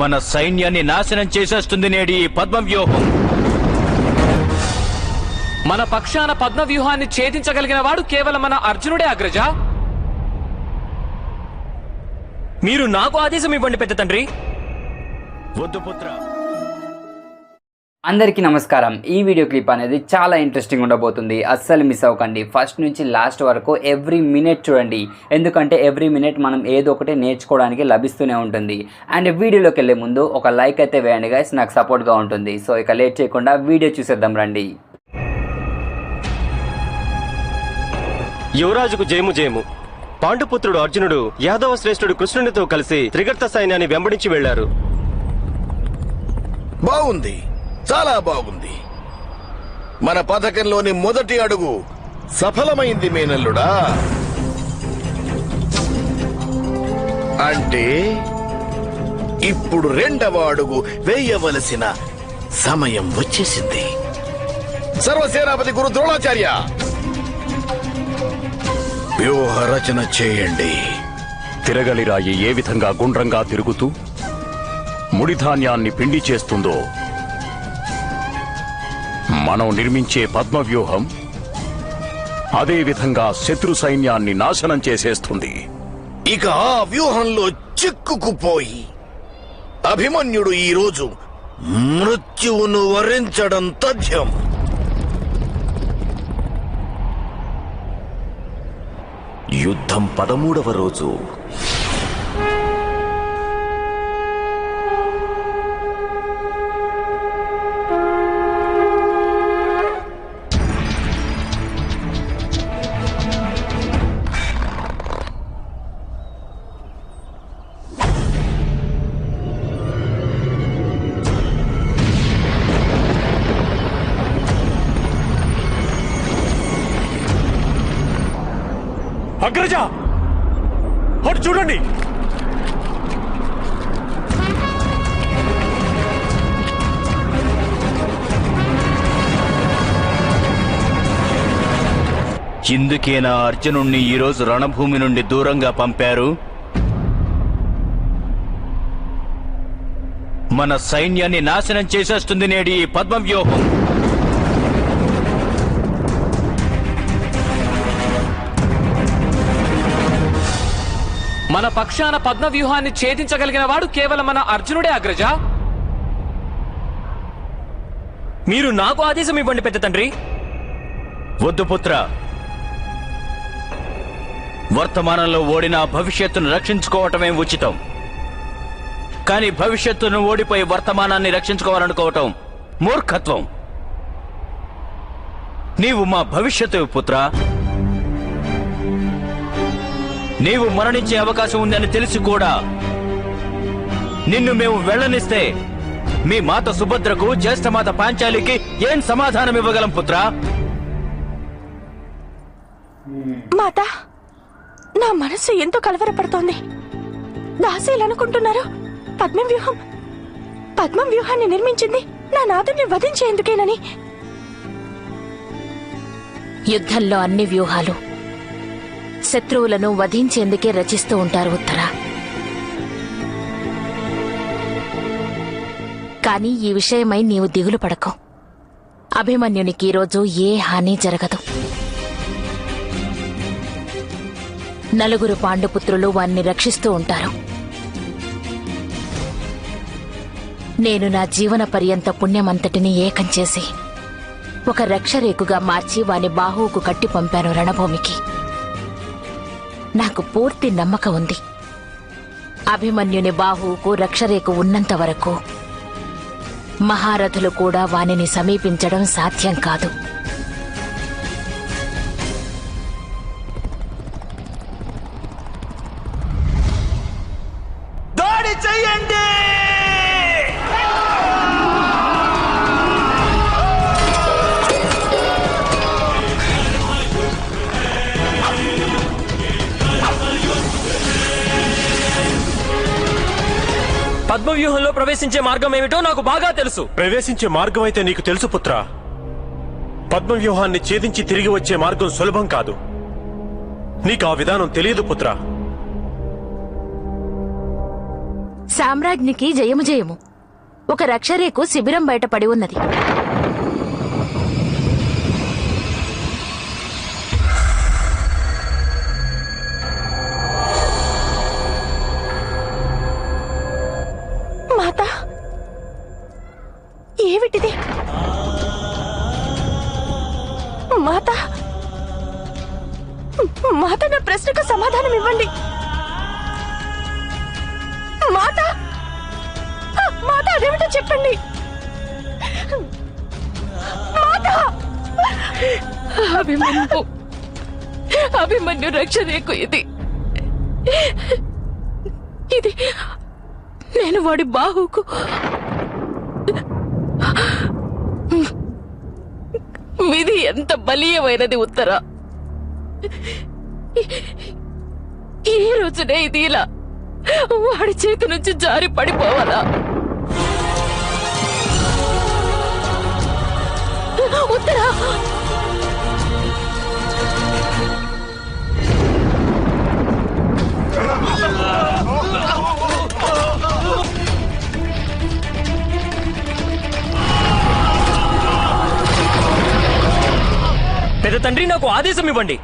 మన సైన్యాన్ని నాశనం చేసేస్తుంది నేడి ఈ పద్మవ్యూహం. మన పక్షాన పద్మవ్యూహాన్ని ఛేదించగలిగిన వాడు కేవలం మన అర్జునుడే అగ్రజ. మీరు నాకు ఆదేశం ఇవ్వండి పెద్ద తండ్రి. వద్దు పుత్ర. అందరికీ నమస్కారం. ఈ వీడియో క్లిప్ అనేది చాలా ఇంట్రెస్టింగ్ ఉండబోతుంది, అస్సలు మిస్ అవ్వకండి. ఫస్ట్ నుంచి లాస్ట్ వరకు ఎవ్రీ మినిట్ చూడండి, ఎందుకంటే ఎవ్రీ మినిట్ మనం ఏదో ఒకటి నేర్చుకోవడానికి లభిస్తూనే ఉంటుంది. అండ్ వీడియోలోకి వెళ్ళే ముందు ఒక లైక్ అయితే వేయండి గైస్, నాకు సపోర్ట్గా ఉంటుంది. సో ఇక లేట్ చేయకుండా వీడియో చూసేద్దాం రండి. యువరాజుకు జయము జయము. పాండుపుత్రుడు అర్జునుడు యాదవ శ్రేష్ఠుడు కృష్ణునితో కలిసి త్రిగర్త సైన్యాన్ని వెంబడించి వెళ్లారు. బాగుంది, చాలా బాగుంది. మన పథకంలోని మొదటి అడుగు సఫలమైంది మేనల్లుడా. అంటే ఇప్పుడు రెండవ అడుగు వేయవలసిన సమయం వచ్చేసింది. సర్వసేనాపతి గురు ద్రోణాచార్య, వ్యూహ రచన చేయండి. తిరగలిరాయి ఏ విధంగా గుండ్రంగా తిరుగుతూ ముడిధాన్యాన్ని పిండి చేస్తుందో, మనం నిర్మించే పద్మవ్యూహం అదే విధంగా శత్రు సైన్యాన్ని నాశనం చేసేస్తుంది. ఇక ఆ వ్యూహంలో చిక్కుకుపోయి అభిమన్యుడు ఈరోజు మృత్యువును వరించడం తథ్యం. యుద్ధం 13వ రోజు. అగ్రజ, అటు చూడండి. ఇందుకేనా అర్జునుణ్ణి ఈరోజు రణభూమి నుండి దూరంగా పంపారు? మన సైన్యాన్ని నాశనం చేసేస్తుంది నేడి ఈ పద్మవ్యూహం. మన పక్షాన పద్మవ్యూహాన్ని ఛేదించగలిగిన వాడు కేవలం మన అర్జునుడే అగ్రజ. మీరు నాకు ఆదేశం ఇవ్వండి పెద్ద తండ్రి. వద్దు పుత్ర. వర్తమానంలో ఓడిన భవిష్యత్తును రక్షించుకోవటమే ఉచితం. కానీ భవిష్యత్తును ఓడిపోయి వర్తమానాన్ని రక్షించుకోవాలనుకోవటం మూర్ఖత్వం. నీవు మా భవిష్యత్తు పుత్ర. నీవు మరణించే అవకాశం ఉందని తెలిసి కూడా నిన్ను మేము వెళ్లనిస్తే మీ మాత సుభద్రకు, జ్యేష్ఠమాత పాంచాలికి ఏం సమాధానం ఇవ్వగలం పుత్ర? మాత, నా మనసు ఎంతో కలవరపడుతోంది. దాసీలనుకుంటున్నారు పద్మవ్యూహాన్ని నిర్మించింది నా నాథుని వధించేందుకేనని. యుద్ధంలో అన్ని వ్యూహాలు శత్రువులను వధించేందుకే రచిస్తూ ఉంటారు ఉత్తర. కానీ ఈ విషయమై నీవు దిగులు పడకు. అభిమన్యునికి ఈరోజు ఏ హాని జరగదు. నలుగురు పాండుపుత్రులు వాణ్ణి రక్షిస్తూ ఉంటారు. నేను నా జీవన పర్యంత పుణ్యమంతటిని ఏకం చేసి ఒక రక్షరేకుగా మార్చి వాని బాహువుకు కట్టి పంపాను రణభూమికి. నాకు పూర్తి నమ్మకం ఉంది, అభిమన్యుని బాహువుకు రక్షరేకు ఉన్నంత వరకు మహారథులు కూడా వానిని సమీపించడం సాధ్యం కాదు. దాడి చెయ్యండి. పద్మవ్యూహంలో ప్రవేశించే మార్గం ఏమిటో నాకు బాగా తెలుసు. ప్రవేశించే మార్గం అయితే నీకు తెలుసు పుత్ర. పద్మవ్యూహాన్ని ఛేదించి తిరిగి వచ్చే మార్గం సులభం కాదు. నీకు ఆ విధానం తెలియదు పుత్ర. సామ్రాజ్ఞికి జయము జయము. ఒక రక్షరేకు శిబిరం బయట పడి ఉన్నది. మాత, ఏమిటిది? మాత, మాత, నా ప్రశ్నకు సమాధానం ఇవ్వండి. మాత, మాత, అదేమిటో చెప్పండి. మాత, అభిమన్యు రక్షరేకు ఇది. ఇది నేను వాడి బాహుకు విధి ఎంత బలీయమైనది ఉత్తర. ఈ రోజునే ఇది ఇలా వాడి చేతి నుంచి జారి పడిపోవాలా? ఉత్తర, పెద్ద తండ్రి, నాకు ఆదేశం ఇవ్వండి.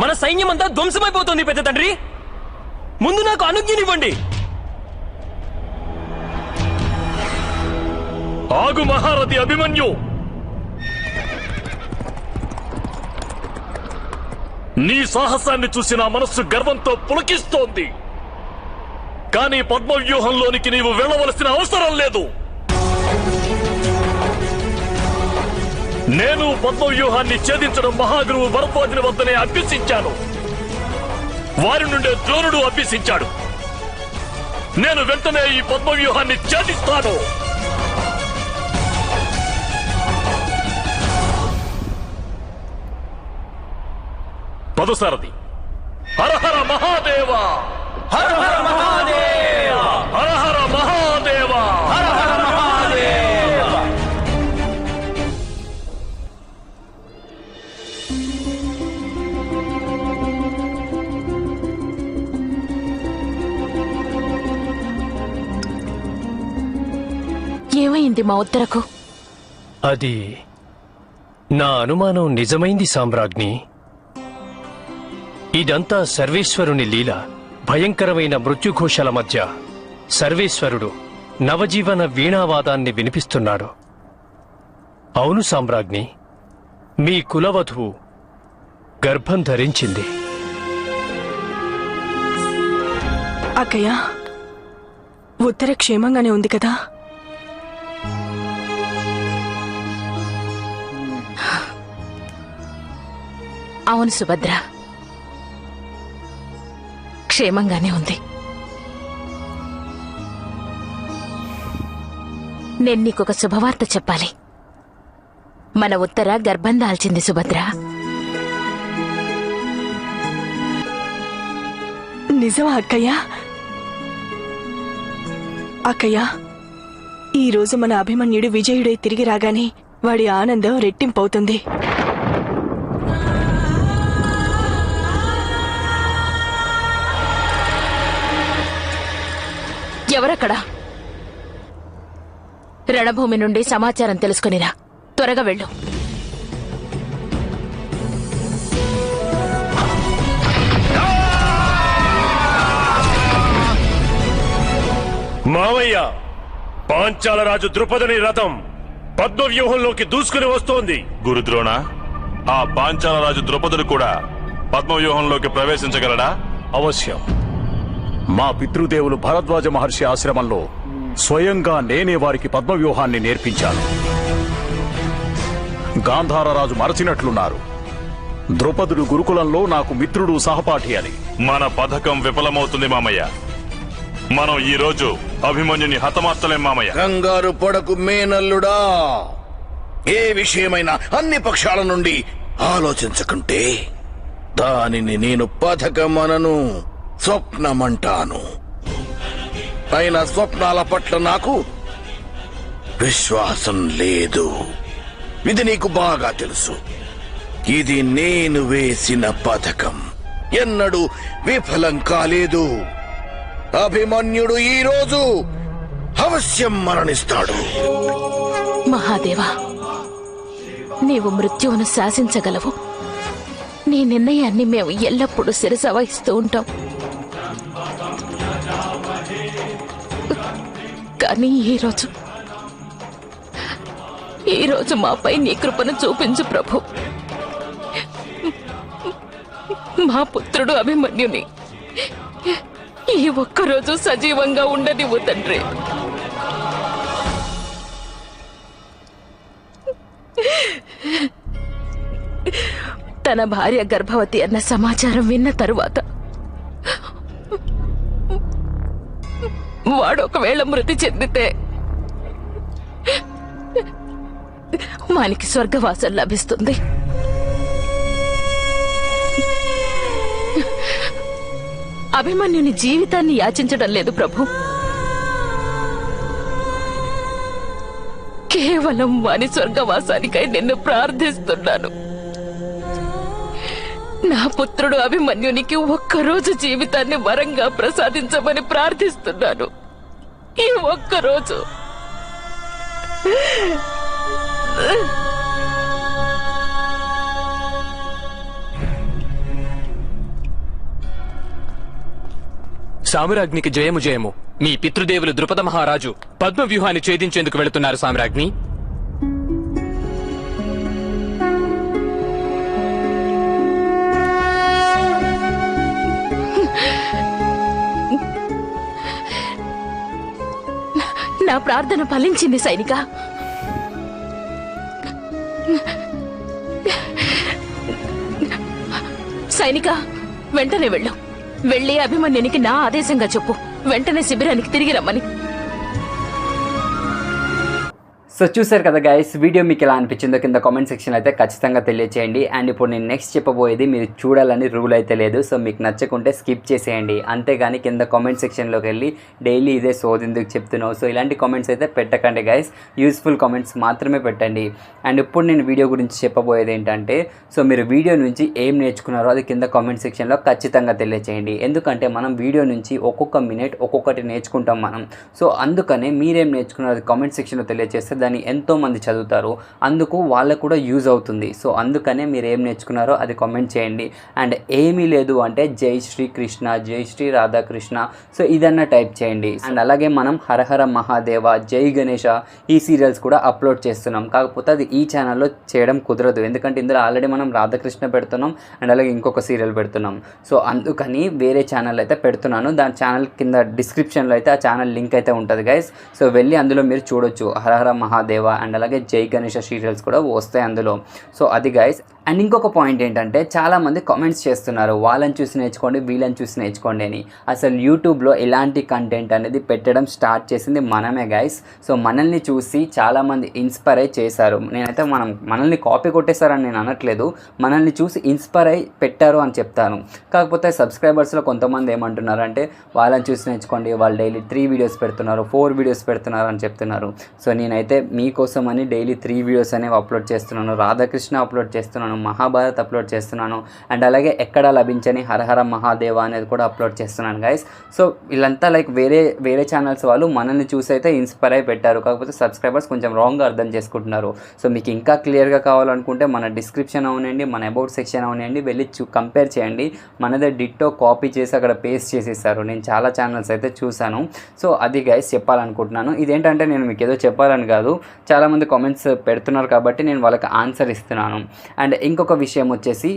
మన సైన్యమంతా ధ్వంసమైపోతుంది పెద్ద తండ్రి. ముందు నాకు అనుజ్ఞనివ్వండి. ఆగు మహారథి అభిమన్యు. నీ సాహసాన్ని చూసి నా మనస్సు గర్వంతో పులకిస్తోంది. కానీ పద్మవ్యూహంలోనికి నీవు వెళ్ళవలసిన అవసరం లేదు. నేను పద్మవ్యూహాన్ని ఛేదించడం మహాగురువు భరద్వాజుని వద్దనే అభ్యసించాను. వారి నుండే ద్రోణుడు అభ్యసించాడు. నేను వెంటనే ఈ పద్మవ్యూహాన్ని ఛేదిస్తాను. పదసారథి, హర హర మహాదేవ, హర హర మహాదేవ, హర హర మహాదేవ, హర హర మహాదేవ. ఏమైంది మా ఉత్తరకు? అది నా అనుమానం నిజమైంది సామ్రాజ్ఞి. ఇదంతా సర్వేశ్వరుని లీల. భయంకరమైన మృత్యుఘోషల మధ్య సర్వేశ్వరుడు నవజీవన వీణావాదాన్ని వినిపిస్తున్నాడు. అవును సామ్రాజ్ఞి, మీ కులవధువు గర్భం ధరించింది. అక్కయ్య, ఉత్తర క్షేమంగానే ఉంది కదా? అవును సుభద్ర, క్షేమంగానే ఉంది. నేను నీకొక శుభవార్త చెప్పాలి. మన ఉత్తర గర్భం దాల్చింది సుభద్ర. నిజమా అక్కయ్య? అక్కయ్య, ఈ రోజు మన అభిమన్యుడు విజయుడై తిరిగి రాగానే వాడి ఆనందం రెట్టింపవుతుంది. ఎవరక్కడా? రణభూమి నుండి సమాచారం తెలుసుకునిరా. త్వరగా వెళ్ళు. మావయ్య, పాంచాలరాజు ద్రుపదుని రథం పద్మవ్యూహంలోకి దూసుకుని వస్తోంది. గురుద్రోణ, ఆ పాంచాలరాజు ద్రుపదుడు కూడా పద్మవ్యూహంలోకి ప్రవేశించగలడా? అవశ్యం. మా పితృదేవులు భరద్వాజ మహర్షి ఆశ్రమంలో స్వయంగా నేనే వారికి పద్మవ్యూహాన్ని నేర్పించాను. గాంధారరాజు మరచినట్లున్నారు. ద్రుపదుడు గురుకులంలో నాకు మిత్రుడు, సహపాఠి అని. మన పథకం విఫలమవుతుంది మామయ్య. మనం ఈ రోజు అభిమన్యుని హతమార్చలేం మామయ్య. కంగారు పడకు మేనల్లుడా. ఏ విషయమైనా అన్ని పక్షాల నుండి ఆలోచించకుంటే దానిని నేను పథకమనను, స్వప్నమంటాను. అయినా స్వప్నాల పట్ల నాకు విశ్వాసం లేదు. ఇది నీకు బాగా తెలుసు. ఇది నేను వేసిన పథకం ఎన్నడూ విఫలం కాలేదు. అభిమన్యుడు ఈ రోజు అవశ్యం మరణిస్తాడు. మహాదేవా, నీవు మృత్యువును శాసించగలవు. నీ నిర్ణయాన్ని మేము ఎల్లప్పుడూ శిరస వహిస్తూ ఉంటాం. కానీ ఈరోజు మాపై నీ కృపను చూపించు ప్రభు. మా పుత్రుడు అభిమన్యుని ఈ ఒక్కరోజు సజీవంగా ఉండనివ్వు తండ్రి. తన భార్య గర్భవతి అన్న సమాచారం విన్న తరువాత వాడొకవేళ మృతి చెందితే వానికి స్వర్గవాసం లభిస్తుంది. అభిమన్యుని జీవితాన్ని యాచించడం లేదు ప్రభు. కేవలం వాని స్వర్గవాసానికై నిన్ను ప్రార్థిస్తున్నాను. నా పుత్రుడు అభిమన్యునికి ఒక్కరోజు జీవితాన్ని వరంగా ప్రసాదించమని ప్రార్థిస్తున్నాను. ఈ ఒక్కరోజు. సామ్రాజ్ఞికి జయము జయము. మీ పితృదేవులు ద్రుపద మహారాజు పద్మ వ్యూహాన్ని ఛేదించేందుకు వెళుతున్నారు సామ్రాజ్ఞి. నా ప్రార్థన ఫలించింది సైనిక. సైనిక, వెంటనే వెళ్ళి అభిమన్యునికి నా ఆదేశంగా చెప్పు, వెంటనే శిబిరానికి తిరిగి రమ్మని. సో చూసారు కదా గైస్, వీడియో మీకు ఎలా అనిపించిందో కింద కామెంట్ సెక్షన్ అయితే ఖచ్చితంగా తెలియచేయండి. అండ్ ఇప్పుడు నేను నెక్స్ట్ చెప్పబోయేది మీరు చూడాలని రూల్ అయితే లేదు. సో మీకు నచ్చకుంటే స్కిప్ చేసేయండి. అంతేగాని కింద కామెంట్ సెక్షన్లోకి వెళ్ళి డైలీ ఇదే సోదెందుకు చెప్తున్నావు, సో ఇలాంటి కామెంట్స్ అయితే పెట్టకండి గైస్. యూస్ఫుల్ కామెంట్స్ మాత్రమే పెట్టండి. అండ్ ఇప్పుడు నేను వీడియో గురించి చెప్పబోయేది ఏంటంటే, సో మీరు వీడియో నుంచి ఏం నేర్చుకున్నారో అది కింద కామెంట్ సెక్షన్లో ఖచ్చితంగా తెలియచేయండి. ఎందుకంటే మనం వీడియో నుంచి ఒక్కొక్క మినిట్ ఒక్కొక్కటి నేర్చుకుంటాం మనం. సో అందుకనే మీరేం నేర్చుకున్నారో అది కామెంట్ సెక్షన్లో తెలియజేస్తే దాన్ని ఎంతోమంది చదువుతారు, అందుకు వాళ్ళకు కూడా యూజ్ అవుతుంది. సో అందుకనే మీరు ఏం నేర్చుకున్నారో అది కామెంట్ చేయండి. అండ్ ఏమీ లేదు అంటే జై శ్రీ కృష్ణ, జై శ్రీ రాధాకృష్ణ, సో ఇదన్నా టైప్ చేయండి. అండ్ అలాగే మనం హరహర మహాదేవ, జై గణేష ఈ సీరియల్స్ కూడా అప్లోడ్ చేస్తున్నాం. కాకపోతే అది ఈ ఛానల్లో చేయడం కుదరదు, ఎందుకంటే ఇందులో ఆల్రెడీ మనం రాధాకృష్ణ పెడుతున్నాం అండ్ అలాగే ఇంకొక సీరియల్ పెడుతున్నాం. సో అందుకని వేరే ఛానల్ అయితే పెడుతున్నాను. దాని ఛానల్ కింద డిస్క్రిప్షన్లో అయితే ఆ ఛానల్ లింక్ అయితే ఉంటుంది గైస్. సో వెళ్ళి అందులో మీరు చూడొచ్చు. హరహర మహాదేవ అండ్ అలాగే జై గణేష సీరియల్స్ కూడా వస్తాయి అందులో. సో అది గైస్. అండ్ ఇంకొక పాయింట్ ఏంటంటే, చాలామంది కామెంట్స్ చేస్తున్నారు వాళ్ళని చూసి నేర్చుకోండి, వీళ్ళని చూసి నేర్చుకోండి అని. అసలు యూట్యూబ్లో ఎలాంటి కంటెంట్ అనేది పెట్టడం స్టార్ట్ చేసింది మనమే గైస్. సో మనల్ని చూసి చాలామంది ఇన్స్పైర్ అయి చేశారు. నేనైతే మనల్ని కాపీ కొట్టేశారని నేను అనట్లేదు, మనల్ని చూసి ఇన్స్పైర్ అయి పెట్టారు అని చెప్తాను. కాకపోతే సబ్స్క్రైబర్స్లో కొంతమంది ఏమంటున్నారంటే, వాళ్ళని చూసి నేర్చుకోండి, వాళ్ళు డైలీ 3 వీడియోస్ పెడుతున్నారు, 4 వీడియోస్ పెడుతున్నారు అని చెప్తున్నారు. సో నేనైతే మీకోసం అని డైలీ 3 వీడియోస్ అనేవి అప్లోడ్ చేస్తున్నాను. రాధాకృష్ణ అప్లోడ్ చేస్తున్నాను, మహాభారత్ అప్లోడ్ చేస్తున్నాను అండ్ అలాగే ఎక్కడ లభించని హరహర మహాదేవ అనేది కూడా అప్లోడ్ చేస్తున్నాను గైస్. సో వీళ్ళంతా లైక్ వేరే ఛానల్స్ వాళ్ళు మనల్ని చూసి అయితే ఇన్స్పైర్ అయి పెట్టారు. కాకపోతే సబ్స్క్రైబర్స్ కొంచెం రాంగ్గా అర్థం చేసుకుంటున్నారు. సో మీకు ఇంకా క్లియర్గా కావాలనుకుంటే మన డిస్క్రిప్షన్ అవునండి, మన అబౌట్ సెక్షన్ అవునండి, వెళ్ళి కంపేర్ చేయండి. మనదే డిట్టో కాపీ చేసి అక్కడ పేస్ట్ చేసేసారు. నేను చాలా ఛానల్స్ అయితే చూశాను. సో అది గైస్ చెప్పాలనుకుంటున్నాను. ఇదేంటంటే నేను మీకు ఏదో చెప్పాలని కాదు, చాలామంది కామెంట్స్ పెడుతున్నారు కాబట్టి నేను వాళ్ళకి ఆన్సర్ ఇస్తున్నాను. అండ్ ఇంకొక విషయం వచ్చేసి,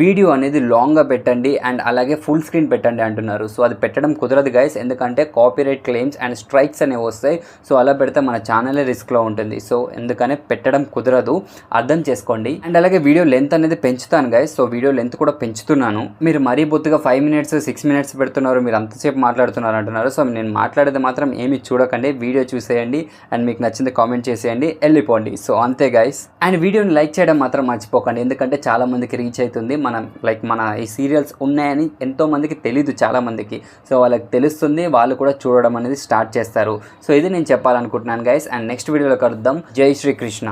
వీడియో అనేది లాంగ్గా పెట్టండి అండ్ అలాగే ఫుల్ స్క్రీన్ పెట్టండి అంటున్నారు. సో అది పెట్టడం కుదరదు గైస్, ఎందుకంటే కాపీరైట్ క్లెయిమ్స్ అండ్ స్ట్రైక్స్ అనేవి వస్తాయి. సో అలా పెడితే మన ఛానలే రిస్క్లో ఉంటుంది. సో ఎందుకనే పెట్టడం కుదరదు, అర్థం చేసుకోండి. అండ్ అలాగే వీడియో లెంత్ అనేది పెంచుతాను గైస్. సో వీడియో లెంత్ కూడా పెంచుతున్నాను. మీరు మరీ బొత్తుగా 5 మినిట్స్ 6 మినిట్స్ పెడుతున్నారు, మీరు అంతసేపు మాట్లాడుతున్నారు అంటున్నారు. సో నేను మాట్లాడేది మాత్రం ఏమి చూడకండి, వీడియో చూసేయండి అండ్ మీకు నచ్చింది కామెంట్ చేసేయండి, వెళ్ళిపోండి. సో అంతే గైస్. అండ్ వీడియోని లైక్ చేయడం మాత్రం మర్చిపోకండి, ఎందుకంటే చాలా మందికి రీచ్ అవుతుంది. మన ఈ సీరియల్స్ ఉన్నాయని ఎంతో మందికి తెలీదు చాలామందికి. సో వాళ్ళకి తెలుస్తుంది, వాళ్ళు కూడా చూడడం అనేది స్టార్ట్ చేస్తారు. సో ఇది నేను చెప్పాలనుకుంటున్నాను గైస్. అండ్ నెక్స్ట్ వీడియోలో కలుద్దాం. జై శ్రీకృష్ణ.